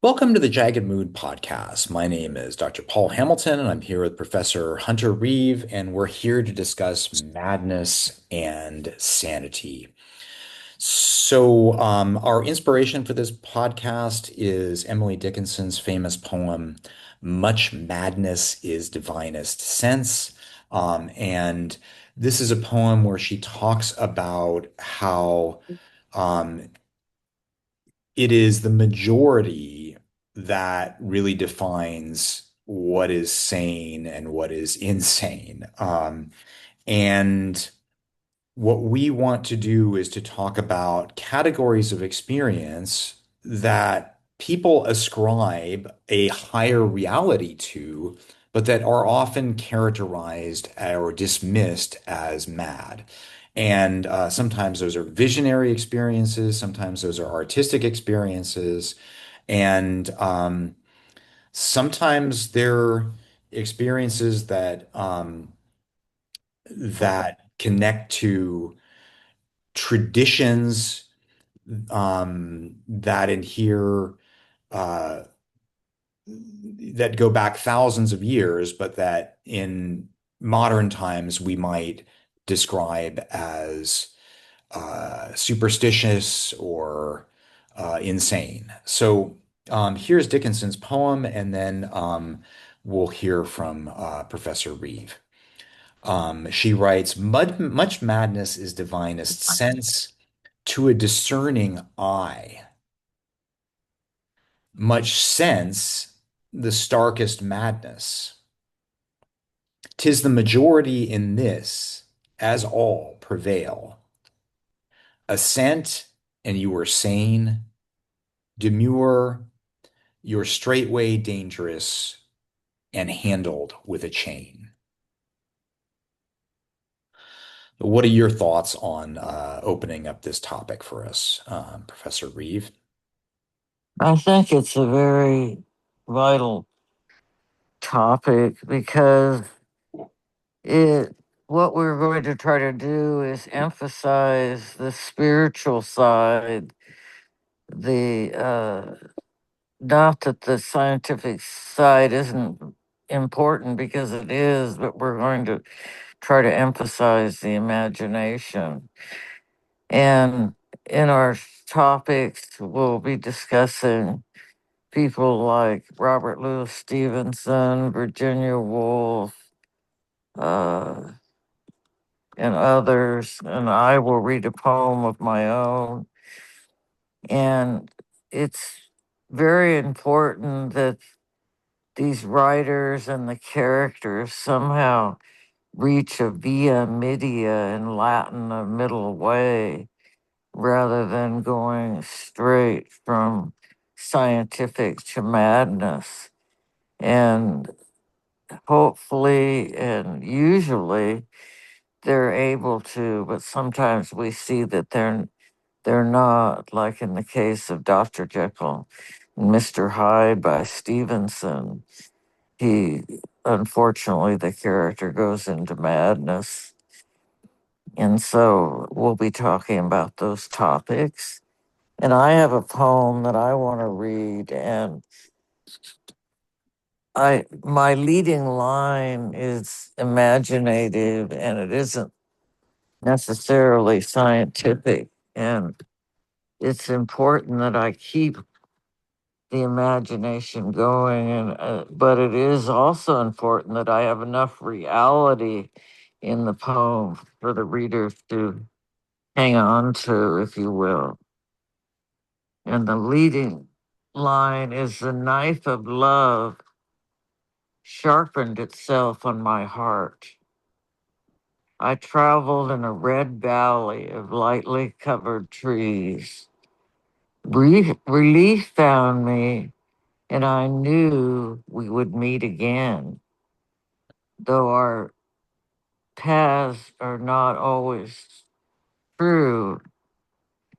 Welcome to the Jagged Mood podcast. My name is Dr. Paul Hamilton, and I'm here with Professor Hunter Reeve, and we're here to discuss madness and sanity. Our inspiration for this podcast is Emily Dickinson's famous poem, Much Madness is Divinest Sense. And this is a poem where she talks about how um, it is the majority that really defines what is sane and what is insane. And what we want to do is to talk about categories of experience that people ascribe a higher reality to, but that are often characterized or dismissed as mad. And sometimes those are visionary experiences, sometimes those are artistic experiences, and sometimes they're experiences that connect to traditions that adhere uh, that go back thousands of years, but that in modern times we might describe as superstitious or insane. Here's Dickinson's poem, and then we'll hear from Professor Reeve. She writes, Much madness is divinest sense to a discerning eye. Much sense, the starkest madness. 'Tis the majority in this, as all prevail. Assent, and you are sane. Demure, you're straightway dangerous and handled with a chain. What are your thoughts on opening up this topic for us, Professor Reeve? I think it's a very vital topic because it what we're going to try to do is emphasize the spiritual side, the not that the scientific side isn't important because it is, but we're going to try to emphasize the imagination. And in our topics, we'll be discussing people like Robert Louis Stevenson, Virginia Woolf, uh, and others. And I will read a poem of my own. And it's very important that these writers and the characters somehow reach a via media in Latin, a middle way, rather than going straight from scientific to madness. And hopefully and usually they're able to, but sometimes we see that they're not, like in the case of Dr. Jekyll and Mr. Hyde by Stevenson. He unfortunately the character goes into madness. And so we'll be talking about those topics. And I have a poem that I want to read, and I my leading line is imaginative and it isn't necessarily scientific. And it's important that I keep the imagination going, and but it is also important that I have enough reality in the poem for the reader to hang on to, if you will. And the leading line is the knife of love sharpened itself on my heart. I traveled in a red valley of lightly covered trees. Relief found me, and I knew we would meet again, though our paths are not always true.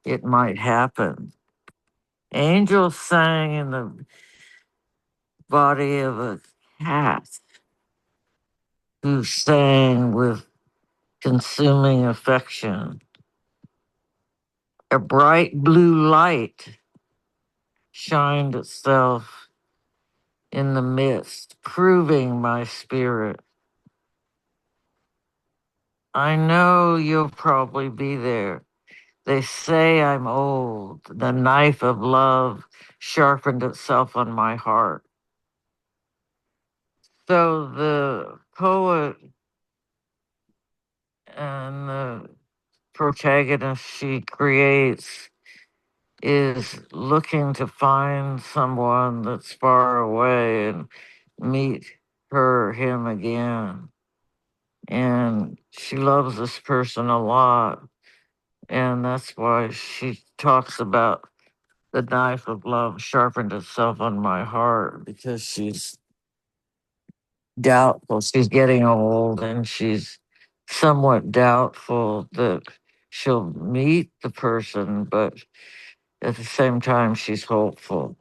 It might happen. Angels sang in the body of a cat who sang with consuming affection. A bright blue light shined itself in the midst, proving my spirit. I know you'll probably be there. They say I'm old. The knife of love sharpened itself on my heart. So the poet and the protagonist she creates is looking to find someone that's far away and meet him again. And she loves this person a lot. And that's why she talks about the knife of love sharpened itself on my heart, because she's doubtful. She's getting old and she's somewhat doubtful that she'll meet the person, but at the same time, she's hopeful.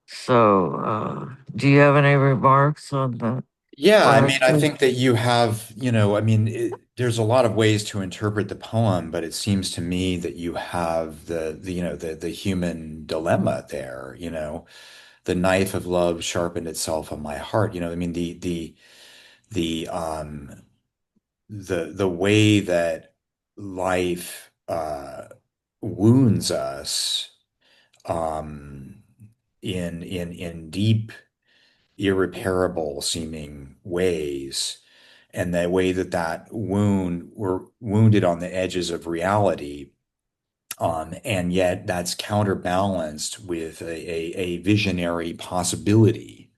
So, do you have any remarks on that? Yeah, What I I mean, I said? think that you have, I mean, there's a lot of ways to interpret the poem, but it seems to me that you have the human dilemma there, the knife of love sharpened itself on my heart. I mean, the the way that life wounds us um in deep, irreparable seeming ways, and the way that we're wounded on the edges of reality, and yet that's counterbalanced with a visionary possibility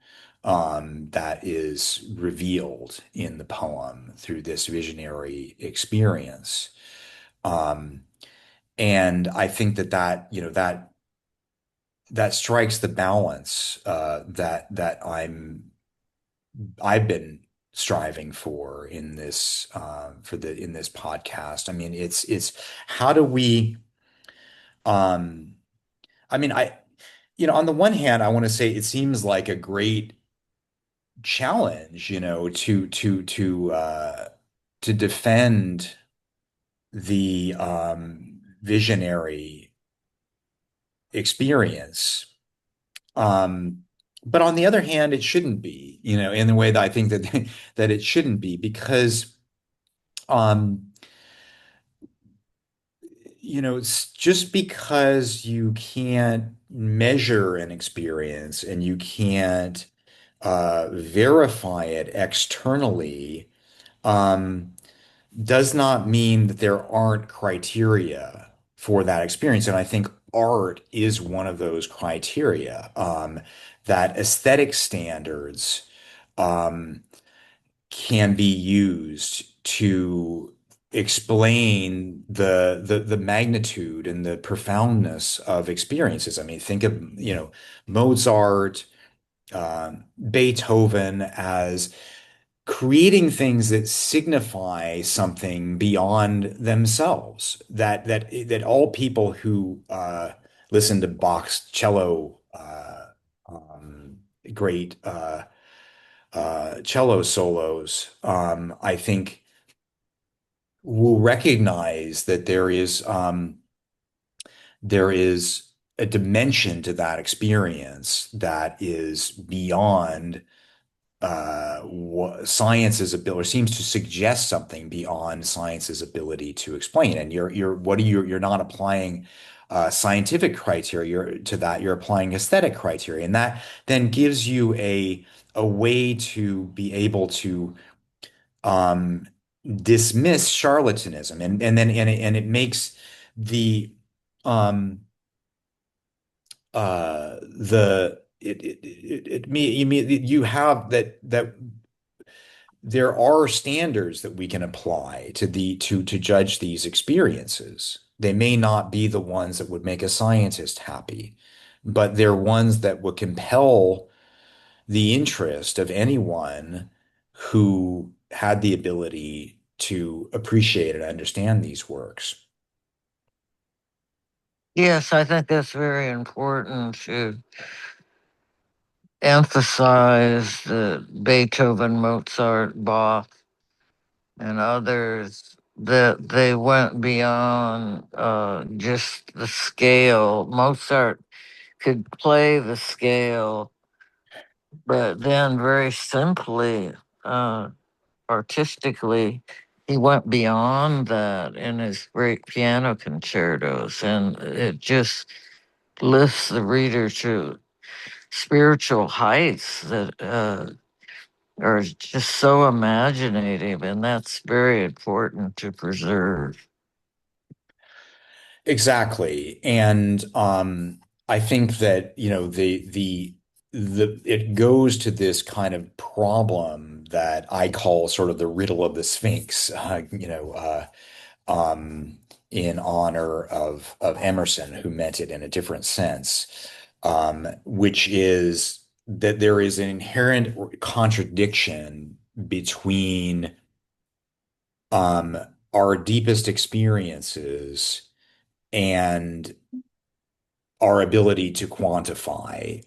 that is revealed in the poem through this visionary experience. Um, and I think that strikes the balance that I've been striving for in this podcast. I mean, it's how do we um I mean, on the one hand, I want to say it seems like a great challenge, to defend the visionary experience. Um, but on the other hand, it shouldn't be, in the way that I think that that it shouldn't be, because um, it's just because you can't measure an experience and you can't verify it externally, um, does not mean that there aren't criteria for that experience. And I think art is one of those criteria, that aesthetic standards um, can be used to explain the magnitude and the profoundness of experiences. I mean, think of, Mozart, Beethoven as creating things that signify something beyond themselves. That all people who listen to Bach's cello, great cello solos, I think will recognize that there is a dimension to that experience that is beyond science's ability, or seems to suggest something beyond science's ability to explain. And you're not applying scientific criteria to that. You're applying aesthetic criteria, and that then gives you a way to be able to um, dismiss charlatanism, and it makes the um, the it me you mean you have that there are standards that we can apply to judge these experiences. They may not be the ones that would make a scientist happy, but they're ones that would compel the interest of anyone who had the ability to appreciate and understand these works. Yes, I think that's very important to emphasize that Beethoven, Mozart, Bach, and others, that they went beyond just the scale. Mozart could play the scale, but then very simply, uh, artistically, he went beyond that in his great piano concertos, and it just lifts the reader to spiritual heights that are just so imaginative, and that's very important to preserve. Exactly. And I think that, the it goes to this kind of problem that I call sort of the riddle of the Sphinx, um, in honor of Emerson, who meant it in a different sense, which is that there is an inherent contradiction between um, our deepest experiences and our ability to quantify,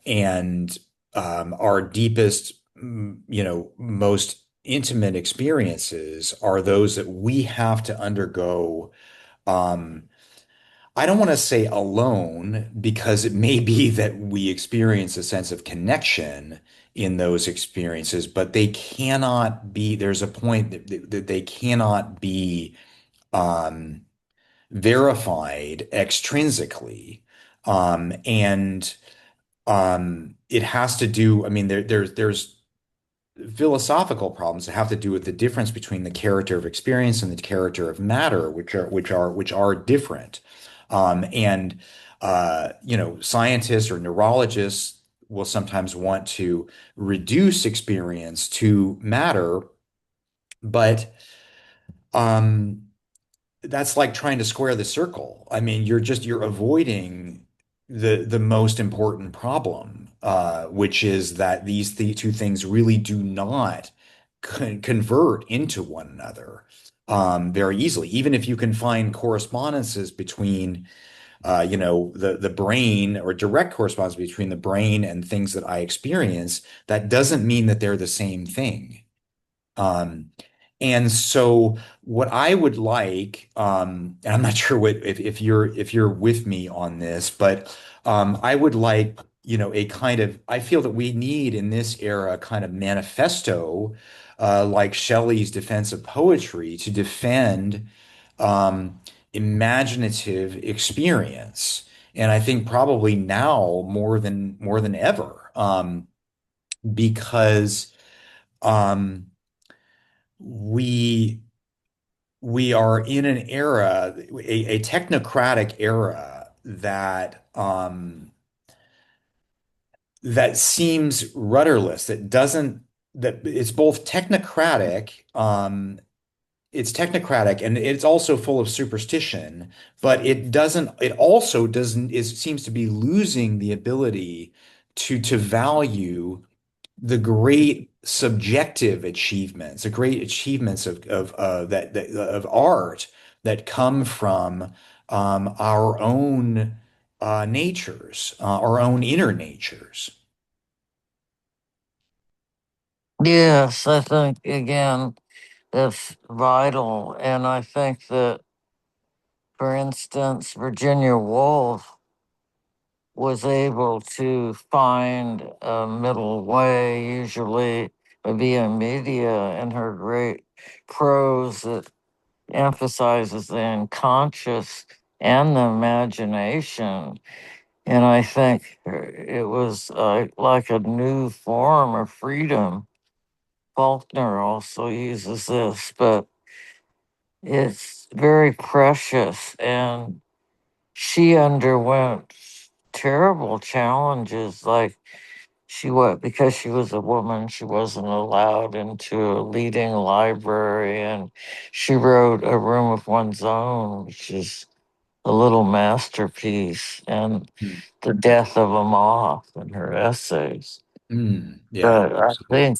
and our deepest, most intimate experiences are those that we have to undergo. Um, I don't want to say alone, because it may be that we experience a sense of connection in those experiences, but they cannot be, there's a point that they cannot be um, verified extrinsically. And it has to do, I mean, there's philosophical problems that have to do with the difference between the character of experience and the character of matter, which are different. And scientists or neurologists will sometimes want to reduce experience to matter, but um, that's like trying to square the circle. I mean, you're avoiding the most important problem, which is that the two things really do not convert into one another very easily. Even if you can find correspondences between, the brain, or direct correspondence between the brain and things that I experience, that doesn't mean that they're the same thing. Um, and so what I would like, and I'm not sure if you're with me on this, but I would like, a kind of, I feel that we need in this era a kind of manifesto, like Shelley's Defense of Poetry, to defend um, imaginative experience. And I think probably now more than ever, because um, we we are in an era, a technocratic era that seems rudderless, that it's both technocratic, it's technocratic and it's also full of superstition, but it also doesn't, is seems to be losing the ability to value the great subjective achievements, the great achievements of art that come from our own natures, our own inner natures. Yes, I think again that's vital, and I think that, for instance, Virginia Woolf was able to find a middle way, usually via media, in her great prose that emphasizes the unconscious and the imagination. And I think it was like a new form of freedom. Faulkner also uses this, but it's very precious. And she underwent terrible challenges, like because she was a woman, she wasn't allowed into a leading library, and she wrote A Room of One's Own, which is a little masterpiece, and Mm. The Death of a Moth in her essays. Yeah, But I absolutely. think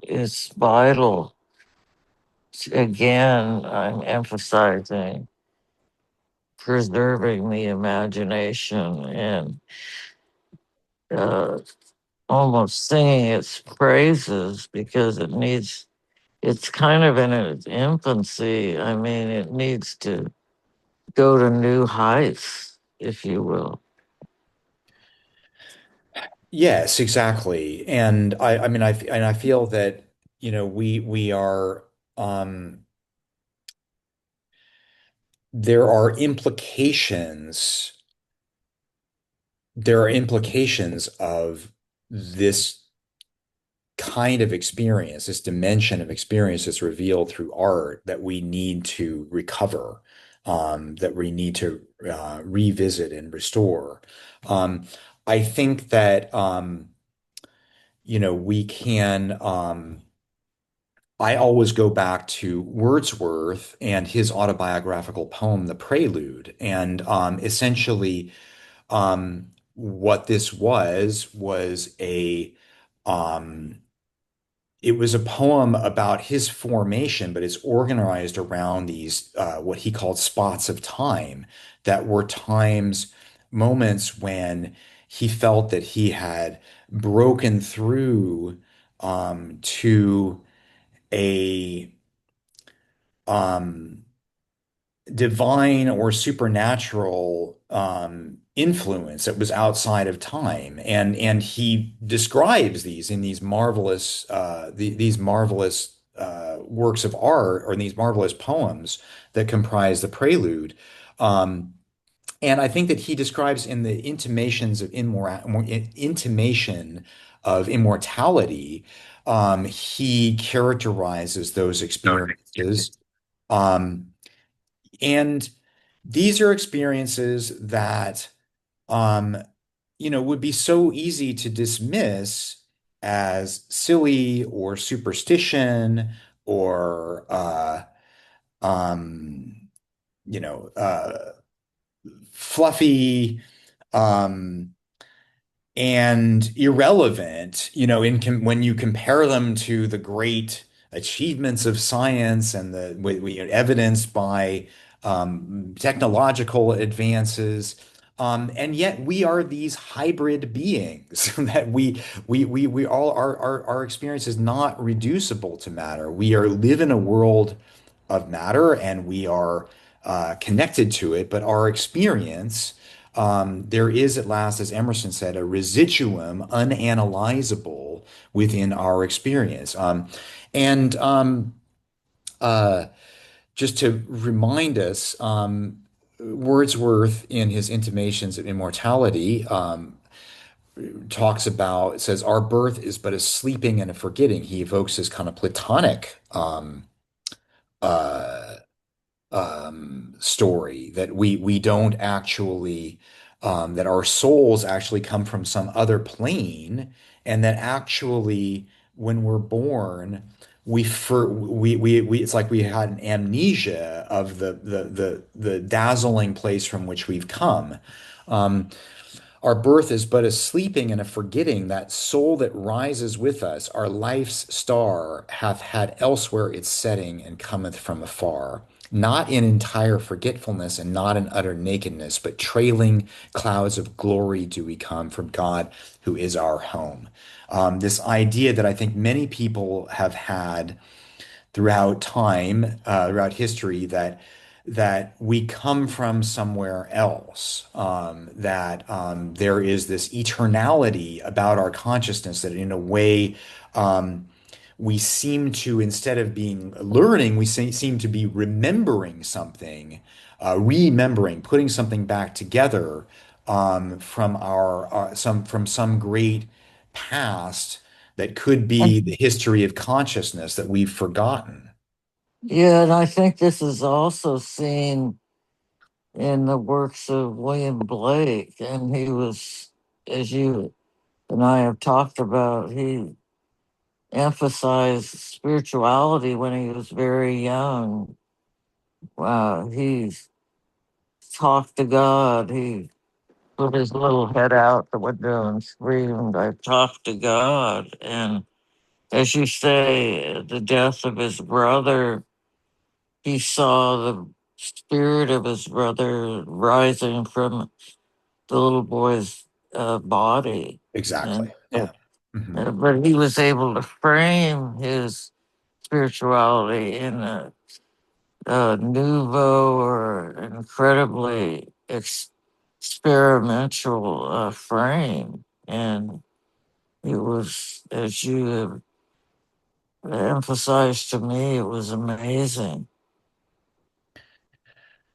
it's vital. Again, I'm emphasizing preserving the imagination and uh, almost singing its praises, because it's kind of in its infancy. I mean, it needs to go to new heights, if you will. Yes, exactly. And I mean, and I feel that, we are, um, there are implications, there are implications of this kind of experience, this dimension of experience that's revealed through art that we need to recover, that we need to revisit and restore. Um, I think that, we can. I always go back to Wordsworth and his autobiographical poem, The Prelude. And essentially, what this was um, it was a poem about his formation, but it's organized around these what he called spots of time that were times, moments when he felt that he had broken through to a um, divine or supernatural influence that was outside of time, and he describes these in these marvelous these marvelous works of art, or these marvelous poems that comprise the Prelude. Um, and I think that he describes in the intimation of immortality, he characterizes those experiences. Um, and these are experiences that, um, would be so easy to dismiss as silly or superstition or, um, fluffy. Um, and irrelevant, when you compare them to the great achievements of science and evidenced by technological advances. And yet we are these hybrid beings that we all our experience is not reducible to matter. We are live in a world of matter and we are connected to it, but our experience, there is at last, as Emerson said, a residuum unanalyzable within our experience. And uh, just to remind us, Wordsworth, in his Intimations of Immortality, talks about, it says, our birth is but a sleeping and a forgetting. He evokes this kind of Platonic uh, story that we don't actually that our souls actually come from some other plane, and that actually when we're born we it's like we had an amnesia of the dazzling place from which we've come. Um, our birth is but a sleeping and a forgetting. That soul that rises with us, our life's star, hath had elsewhere its setting and cometh from afar. Not in entire forgetfulness and not in utter nakedness, but trailing clouds of glory do we come from God, who is our home. This idea that I think many people have had throughout time, throughout history, that we come from somewhere else, that there is this eternality about our consciousness that in a way we seem to, instead of being learning, we seem to be remembering something, remembering, putting something back together from from some great past that could be the history of consciousness that we've forgotten. Yeah, and I think this is also seen in the works of William Blake, and he was, as you and I have talked about, he emphasized spirituality when he was very young. Wow, he talked to God. He put his little head out the window and screamed, I talked to God. And as you say, the death of his brother, he saw the spirit of his brother rising from the little boy's body. Exactly. And Yeah. Hmm. but he was able to frame his spirituality in a nouveau or incredibly experimental frame. And It was, as you have emphasized to me, it was amazing.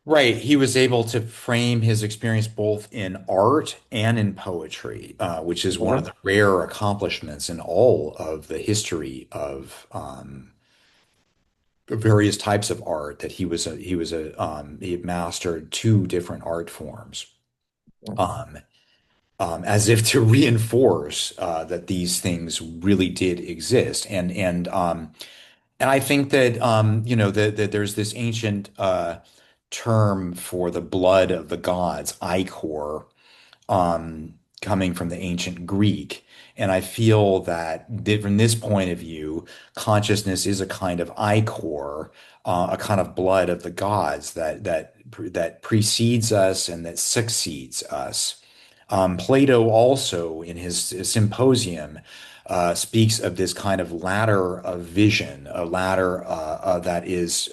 Right. He was able to frame his experience both in art and in poetry, which is one of Yep. the rare accomplishments in all of the history of various types of art that he had mastered two different art forms, um, as if to reinforce that these things really did exist. And I think that that there's this ancient term for the blood of the gods, ichor, coming from the ancient Greek. And I feel that from this point of view, consciousness is a kind of ichor, a kind of blood of the gods that precedes us and that succeeds us. Plato also, in his Symposium, speaks of this kind of ladder of vision, a ladder that is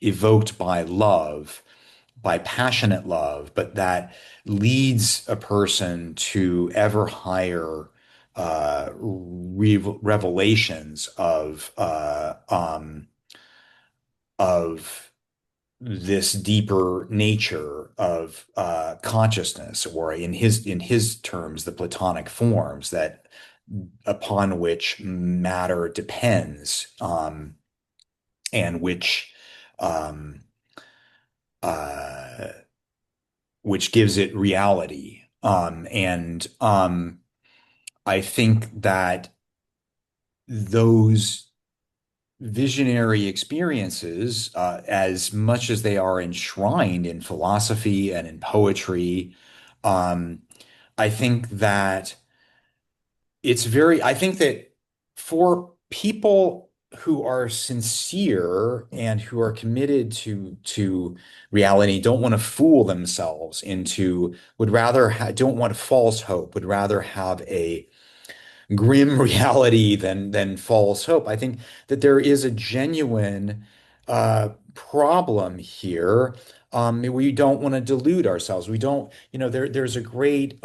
evoked by love, by passionate love, but that leads a person to ever higher revelations of this deeper nature of consciousness, or in his terms, the Platonic forms that upon which matter depends, and um, uh, which gives it reality. And I think that those visionary experiences, as much as they are enshrined in philosophy and in poetry, um, I think that I think that for people who are sincere and who are committed to reality, don't want to fool themselves into, don't want false hope, would rather have a grim reality than false hope. I think that there is a genuine problem here. We don't want to delude ourselves. We don't, there's a great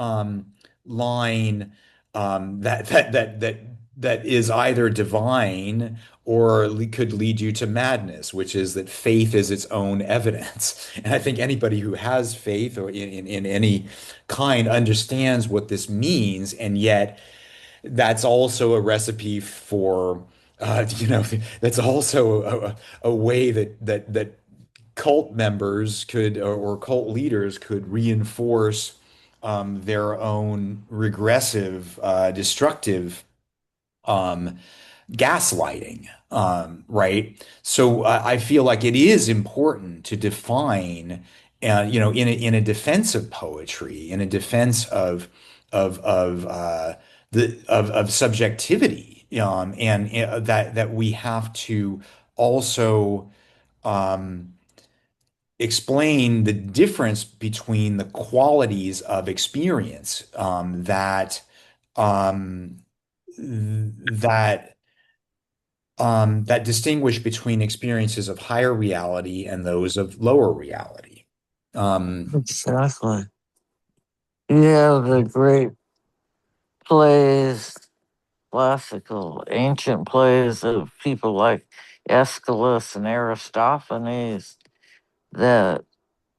line that is either divine or could lead you to madness, which is that faith is its own evidence. And I think anybody who has faith or in any kind understands what this means, and yet that's also a recipe for that's also a way that cult members could, or cult leaders could reinforce their own regressive, destructive um, gaslighting, right? So I feel like it is important to define, in a defense of poetry, in a defense of subjectivity, and that we have to also um, explain the difference between the qualities of experience, um, that that distinguish between experiences of higher reality and those of lower reality. Um, Exactly. You have the great plays, classical, ancient plays of people like Aeschylus and Aristophanes that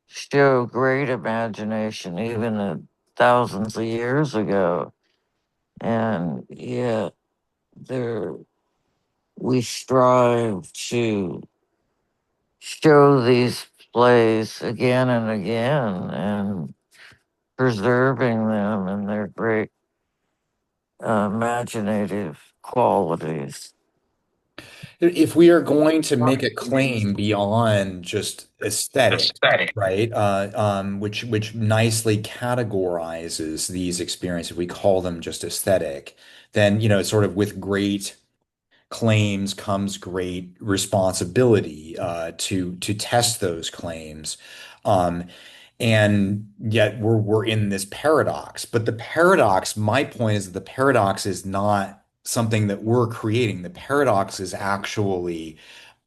show great imagination even thousands of years ago. And yet, there we strive to show these plays again and again and preserving them and their great imaginative qualities. if we are going to make a claim beyond just aesthetic, Aesthetic. right, which nicely categorizes these experiences, if we call them just aesthetic, then sort of with great claims comes great responsibility to test those claims. Um, and yet we're in this paradox. But the paradox, my point is that the paradox is not something that we're creating. The paradox is actually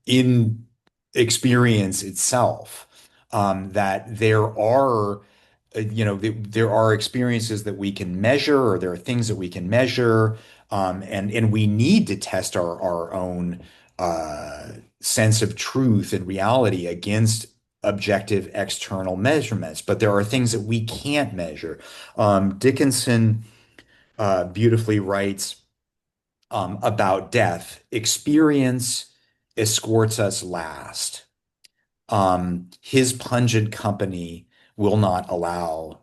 in experience itself. That there are there are experiences that we can measure, or there are things that we can measure, and we need to test our own sense of truth and reality against objective external measurements. But there are things that we can't measure. Dickinson beautifully writes about death. Experience escorts us last. His pungent company will not allow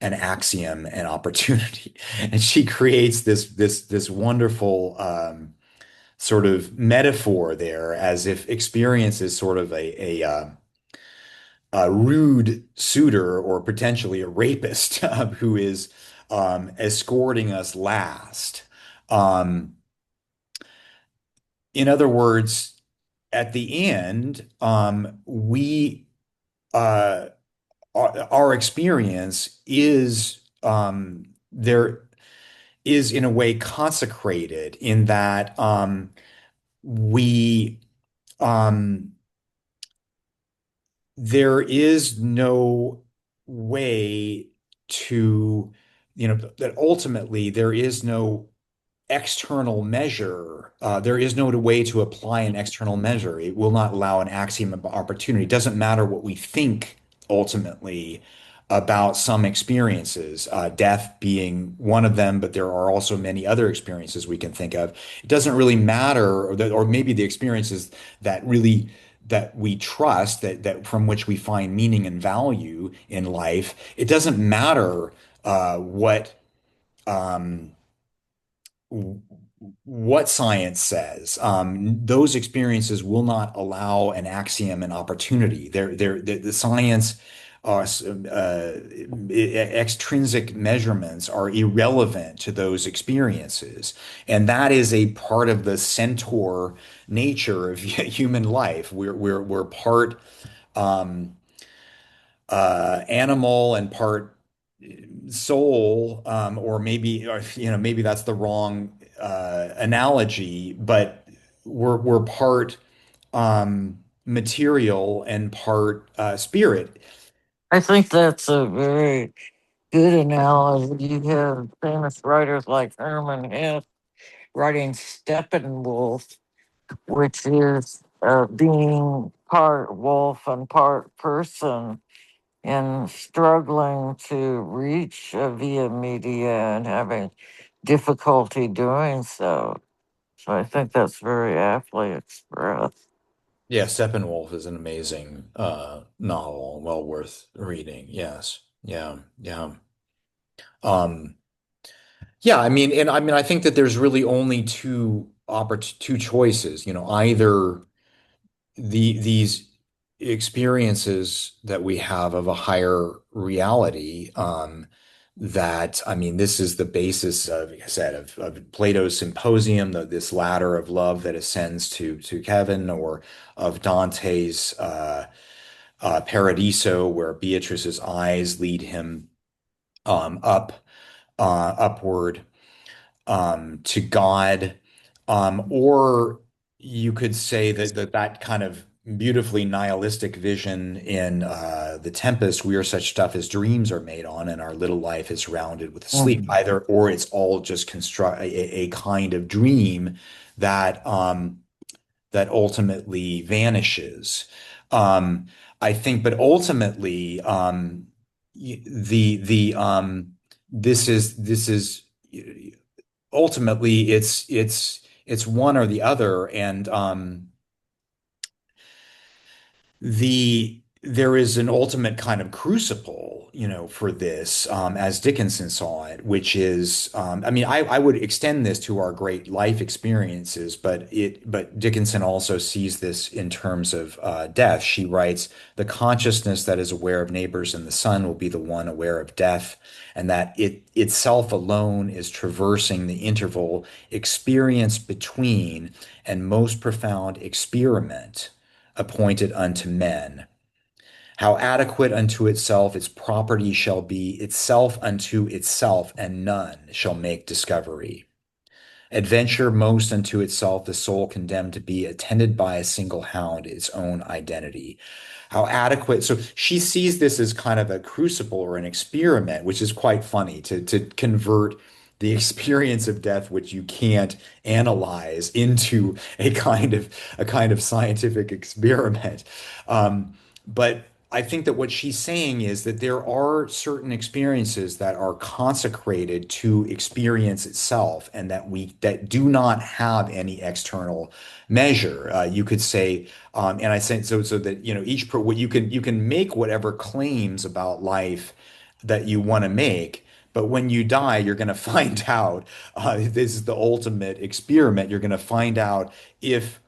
an axiom and opportunity. And she creates this wonderful sort of metaphor there, as if experience is sort of a rude suitor, or potentially a rapist who is escorting us last. Um, in other words, at the end, we our experience is there is in a way consecrated, in that we um, there is no way to, that ultimately there is no external measure. There is no way to apply an external measure. It will not allow an axiom of opportunity. It doesn't matter what we think ultimately about some experiences, death being one of them, but there are also many other experiences we can think of. It doesn't really matter, or maybe the experiences that we trust, that from which we find meaning and value in life. It doesn't matter what um, what science says. Those experiences will not allow an axiom and opportunity. The science, extrinsic measurements are irrelevant to those experiences. And that is a part of the centaur nature of human life. We're part um, animal and part soul, or maybe that's the wrong analogy, but we're part material and part spirit. I think that's a very good analogy. You have famous writers like Herman Hesse writing Steppenwolf, which is being part wolf and part person and struggling to reach via media and having difficulty doing so. So I think that's very aptly expressed. Yeah, Steppenwolf is an amazing novel, well worth reading. Yes. Yeah. Yeah. Um, yeah, I think that there's really only two choices, either these experiences that we have of a higher reality, that, this is the basis of, like I said, of Plato's Symposium, this ladder of love that ascends to heaven, or of Dante's Paradiso, where Beatrice's eyes lead him upward to God. Or you could say that kind of beautifully nihilistic vision in The Tempest, we are such stuff as dreams are made on, and our little life is surrounded with sleep. Mhm. Either or, it's all just construct a kind of dream that that ultimately vanishes. Um, I think, but ultimately, the this is ultimately it's one or the other, and there is an ultimate kind of crucible, for this, as Dickinson saw it, which is, I would extend this to our great life experiences, but Dickinson also sees this in terms of death. She writes, "The consciousness that is aware of neighbors in the sun will be the one aware of death, and that it itself alone is traversing the interval experienced between and most profound experiment appointed unto men. How adequate unto itself its property shall be, itself unto itself, and none shall make discovery." Adventure most unto itself, the soul condemned to be attended by a single hound, its own identity. How adequate. So she sees this as kind of a crucible or an experiment, which is quite funny to convert the experience of death, which you can't analyze, into a kind of scientific experiment. But I think that what she's saying is that there are certain experiences that are consecrated to experience itself, and that do not have any external measure. You could say, and I said so that what you can make whatever claims about life that you want to make. But when you die, you're going to find out. This is the ultimate experiment. You're going to find out if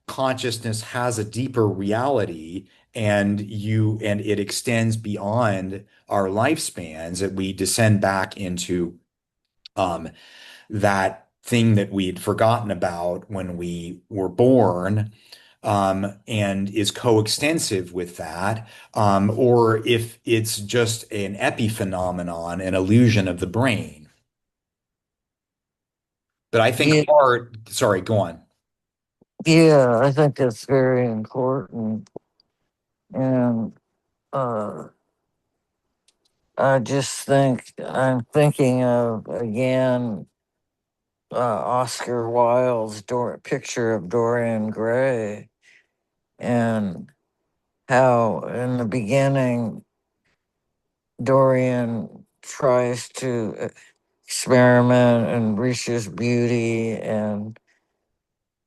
consciousness has a deeper reality and it extends beyond our lifespans, that we descend back into um, that thing that we had forgotten about when we were born, and is coextensive with that, or if it's just an epiphenomenon, an illusion of the brain. But I think Yeah, art, sorry, go on. yeah, I think that's very important. And uh, I just think I'm thinking of again Oscar Wilde's picture of Dorian Gray, and how in the beginning Dorian tries to experiment and reaches beauty and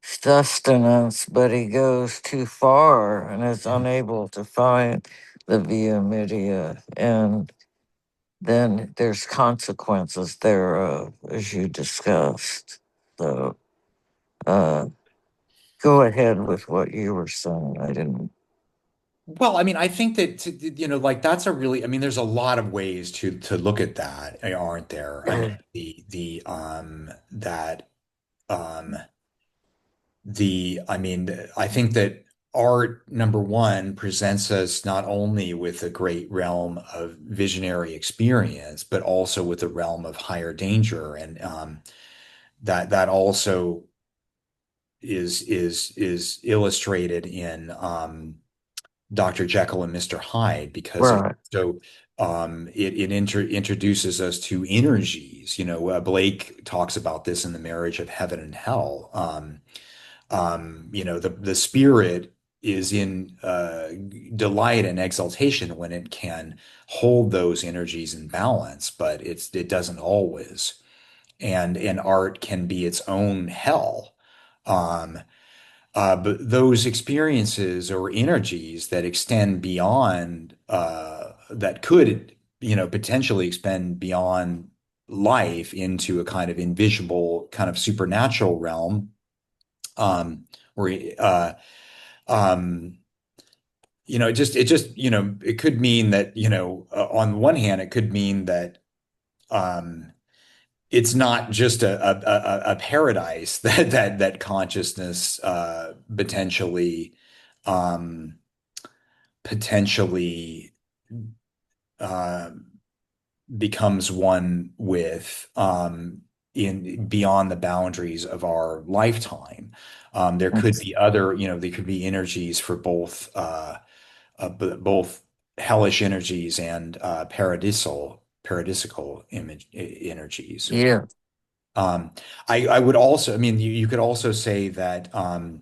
sustenance, but he goes too far and is unable to find the via media. And then there's consequences thereof, as you discussed. So uh, go ahead with what you were saying. I didn't. Well, I mean, I think that like that's a really, I mean, there's a lot of ways to look at that, aren't there? I mean, um I think that art, number one, presents us not only with a great realm of visionary experience, but also with a realm of higher danger, and that also is illustrated in Dr. Jekyll and Mr. Hyde, because Right. it introduces us to energies. Blake talks about this in The Marriage of Heaven and Hell. The spirit is in delight and exaltation when it can hold those energies in balance, but it doesn't always. And art can be its own hell. Um, but those experiences or energies that extend beyond, that could, potentially expand beyond life into a kind of invisible, kind of supernatural realm, where, um, it could mean that, on one hand, it could mean that, um, it's not just a paradise that consciousness um, potentially uh, becomes one with, in beyond the boundaries of our lifetime. There could be other, there could be energies for both hellish energies and paradisical energies. Yeah. Um, I would also, I mean, you could also say that, um,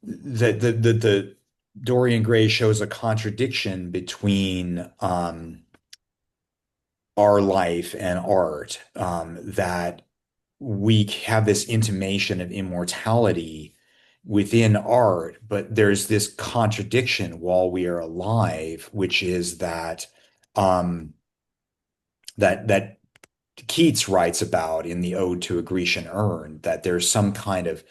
the Dorian Gray shows a contradiction between, our life and art, that we have this intimation of immortality within art, but there's this contradiction while we are alive, which is that Keats writes about in the Ode to a Grecian Urn, that there's some kind of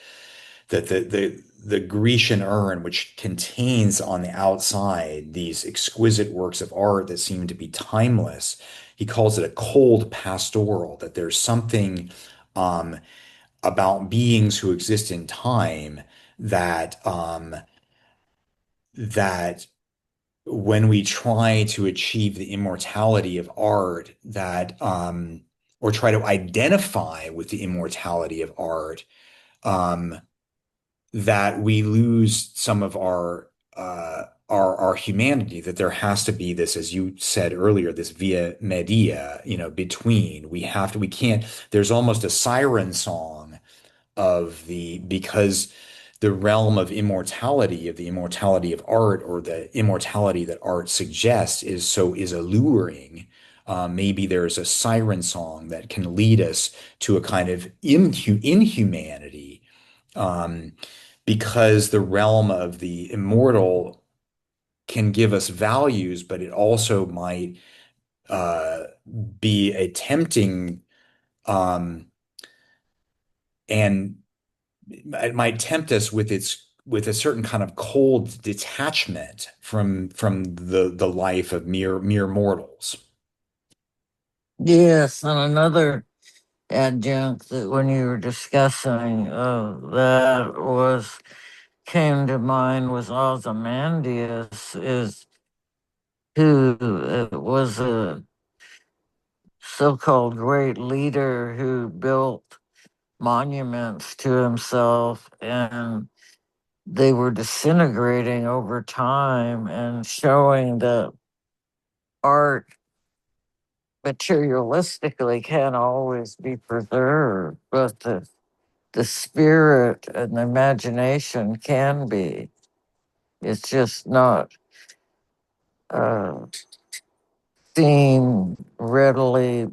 that the Grecian urn, which contains on the outside these exquisite works of art that seem to be timeless, he calls it a cold pastoral, that there's something, um, about beings who exist in time, that when we try to achieve the immortality of art, that or try to identify with the immortality of art, um, that we lose some of our humanity, that there has to be this, as you said earlier, this via media, between. We can't, there's almost a siren song of the, because the realm of immortality, of the immortality of art, or the immortality that art suggests is alluring. Maybe there's a siren song that can lead us to a kind of inhumanity, um, because the realm of the immortal can give us values, but it also might uh, be a tempting, um, and it might tempt us with a certain kind of cold detachment from the life of mere mortals. Yes, and another adjunct that when you were discussing that was came to mind was Ozymandias, is who was a so-called great leader who built monuments to himself, and they were disintegrating over time, and showing that art materialistically can't always be preserved, but the spirit and the imagination can be. It's just not uh, seen readily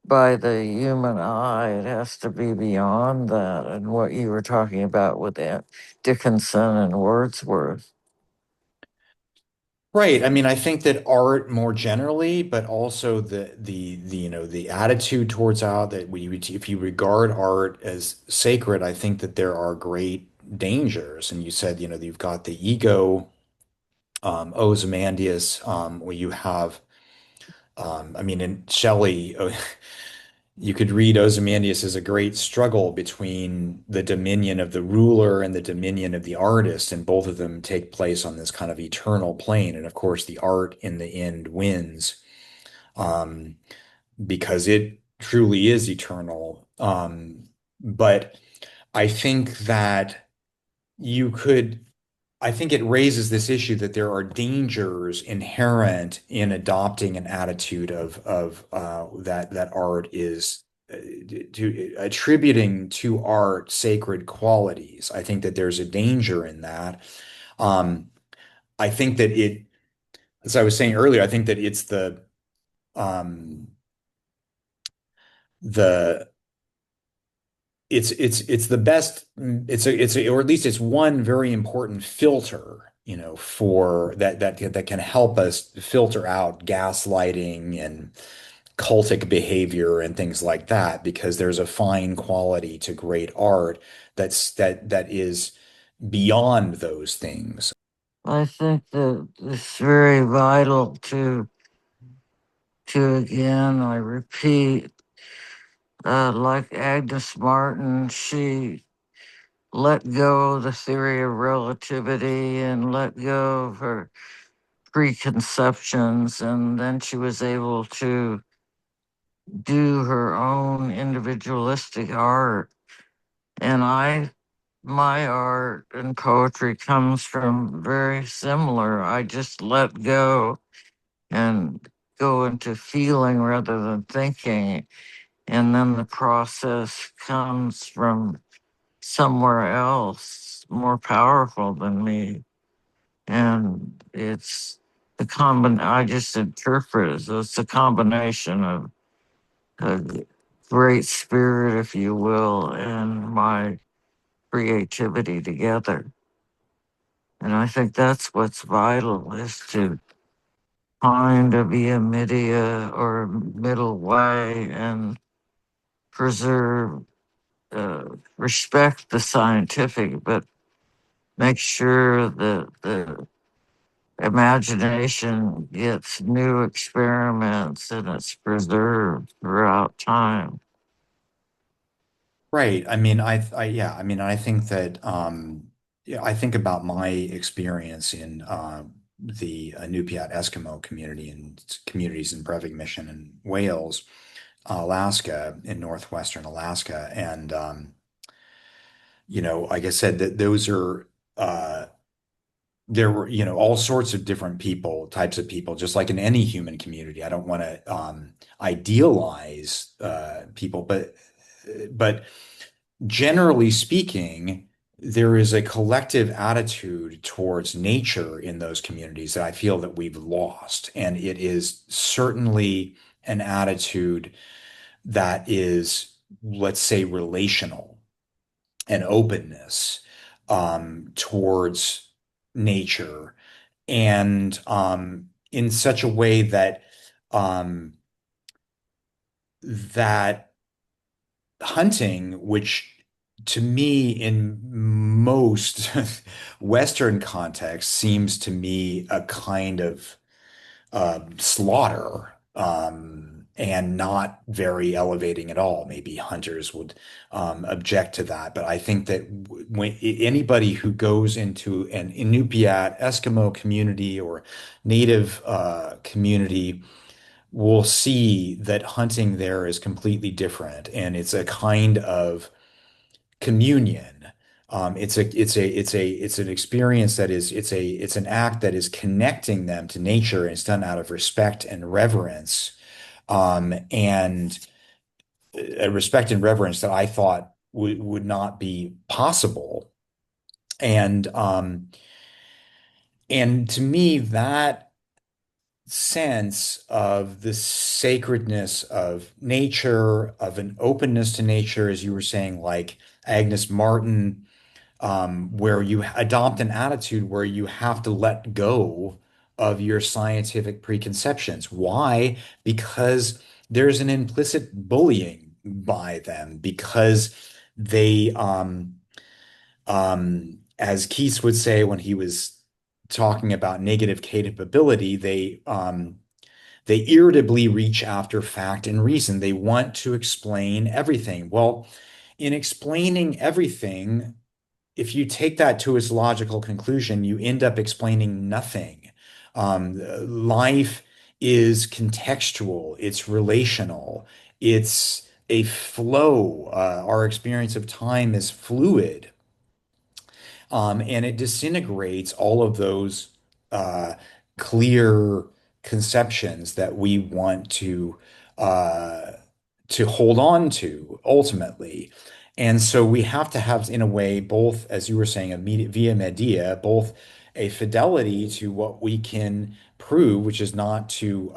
by the human eye. It has to be beyond that. And what you were talking about with Dickinson and Wordsworth. Right. I mean, I think that art more generally, but also the attitude towards art, that if you regard art as sacred, I think that there are great dangers. And you said, you've got the ego, Ozymandias, where you have, I mean, in Shelley, you could read Ozymandias as a great struggle between the dominion of the ruler and the dominion of the artist, and both of them take place on this kind of eternal plane. And of course, the art in the end wins, um, because it truly is eternal. But I think that you could I think it raises this issue that there are dangers inherent in adopting an attitude of that art is, to attributing to art sacred qualities. I think that there's a danger in that. Um, I think that as I was saying earlier, I think that it's um, the it's the best, or at least it's one very important filter, for that can help us filter out gaslighting and cultic behavior and things like that, because there's a fine quality to great art that is beyond those things. I think that it's very vital to again, I repeat, like Agnes Martin, she let go of the theory of relativity and let go of her preconceptions, and then she was able to do her own individualistic art. And my art and poetry comes from very similar. I just let go and go into feeling rather than thinking. And then the process comes from somewhere else more powerful than me. And it's I just interpret it. So it's a combination of a great spirit, if you will, and my creativity together. And I think that's what's vital, is to find a via media or middle way and preserve, respect the scientific, but make sure that the imagination gets new experiments and it's preserved throughout time. Right. I mean, yeah, I mean, I think that, yeah, I think about my experience in the Inupiat Eskimo community and communities in Brevic Mission in Wales. Alaska, in northwestern Alaska. And, like I said, that those are, there were, all sorts of different people, types of people, just like in any human community. I don't want to idealize people, but generally speaking, there is a collective attitude towards nature in those communities that I feel that we've lost. And it is certainly an attitude that is, let's say, relational and openness towards nature, and in such a way um, that hunting, which to me in most Western contexts seems to me a kind of slaughter, and not very elevating at all. Maybe hunters would object to that, but I think that when anybody who goes into an Inupiat Eskimo community or native community will see that hunting there is completely different, and it's a kind of communion. It's an experience that is it's an act that is connecting them to nature, and it's done out of respect and reverence, and a respect and reverence that I thought would not be possible. And and to me, that sense of the sacredness of nature, of an openness to nature, as you were saying, like Agnes Martin, where you adopt an attitude where you have to let go of your scientific preconceptions. Why? Because there's an implicit bullying by them, because they, as Keats would say when he was talking about negative capability, they irritably reach after fact and reason. They want to explain everything. Well, in explaining everything, if you take that to its logical conclusion, you end up explaining nothing. Life is contextual, it's relational, it's a flow. Our experience of time is fluid. And it disintegrates all of those uh, clear conceptions that we want uh, to hold on to ultimately. And so we have to have, in a way, both, as you were saying, via media, both a fidelity to what we can prove, which is not to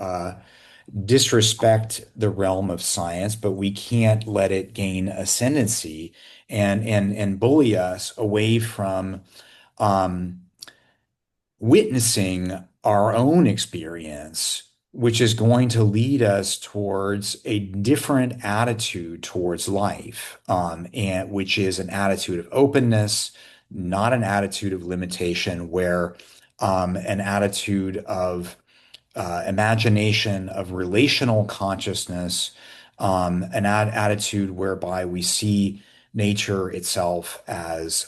disrespect the realm of science, but we can't let it gain ascendancy and bully us away from um, witnessing our own experience, which is going to lead us towards a different attitude towards life, and which is an attitude of openness, not an attitude of limitation, where an attitude of imagination, of relational consciousness, an attitude whereby we see nature itself as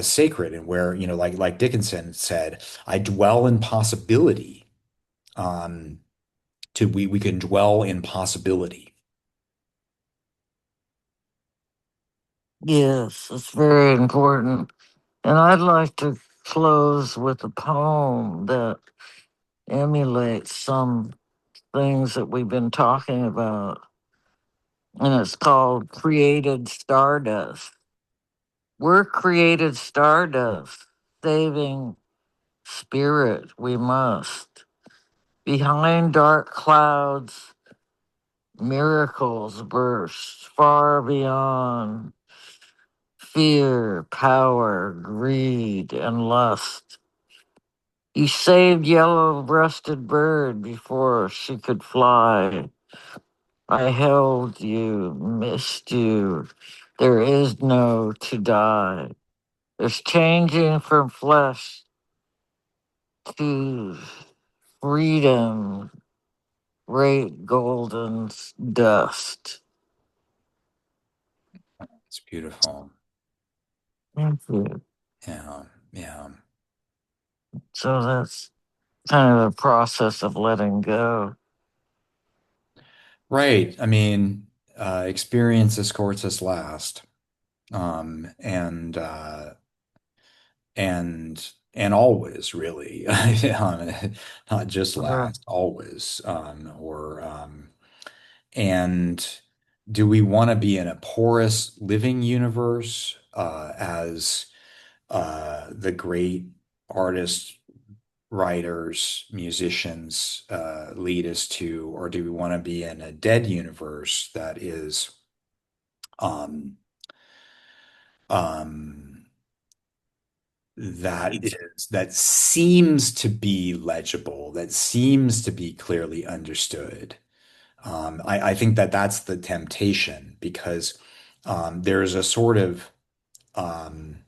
sacred, and where, like Dickinson said, I dwell in possibility. Um, we can dwell in possibility. Yes, it's very important. And I'd like to close with a poem that emulates some things that we've been talking about. And it's called Created Stardust. We're created stardust, saving spirit we must. Behind dark clouds, miracles burst far beyond fear, power, greed, and lust. You saved yellow-breasted bird before she could fly. I held you, missed you. There is no to die. There's changing from flesh to freedom, great golden dust. It's beautiful. Thank you. Yeah, yeah. So that's kind of a process of letting go. Right. I mean, experience escorts us last. Um, and uh, and always really, not just Right. last, always. And do we want to be in a porous living universe, as the great artists, writers, musicians lead us to, or do we want to be in a dead universe um, um, that seems to be legible, that seems to be clearly understood? I think that that's the temptation because there's um,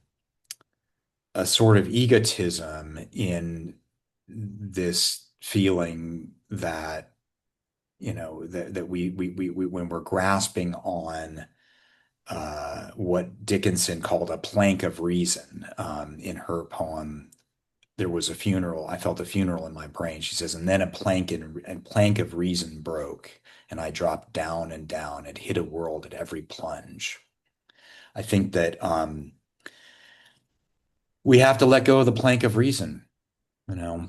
a sort of egotism in this feeling that that we when we're grasping on what Dickinson called a plank of reason, in her poem there was a funeral. I felt a funeral in my brain. She says, and then a plank of reason broke, and I dropped down and down and hit a world at every plunge. I think that we have to let go of the plank of reason, you know,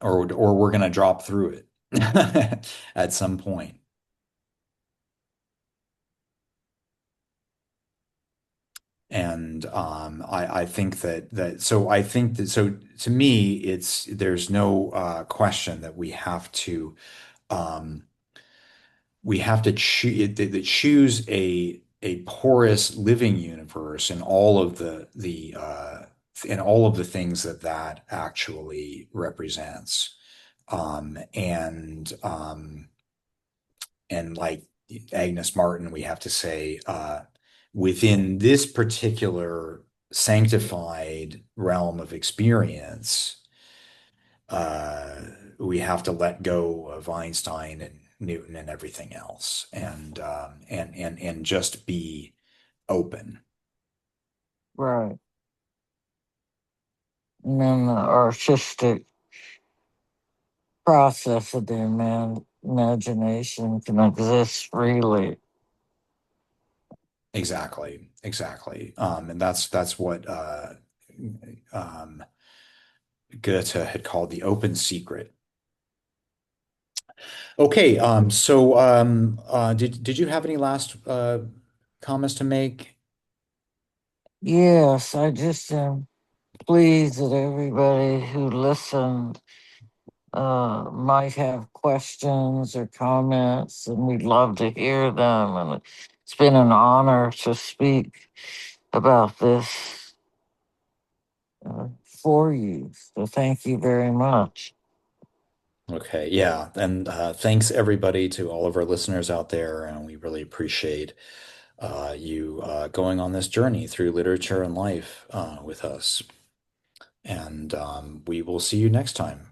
or we're going to drop through it at some point. And I think I think that so to me, there's no question that um, we have to choose a porous living universe and all of the and all of the things that that actually represents. Um, and um, and like Agnes Martin, we have to say, within this particular sanctified realm of experience, uh, we have to let go of Einstein and Newton and everything else, and just be open. Right. And then the artistic process of the imagination can exist freely. Exactly, exactly. And that's what um, Goethe had called the open secret. Okay, did you have any last comments to make? Yes, I just am pleased that everybody who listened might have questions or comments, and we'd love to hear them. And it's been an honor to speak about this for you. So thank you very much. Okay, yeah, and thanks everybody to all of our listeners out there, and we really appreciate you going on this journey through literature and life with us. And we will see you next time.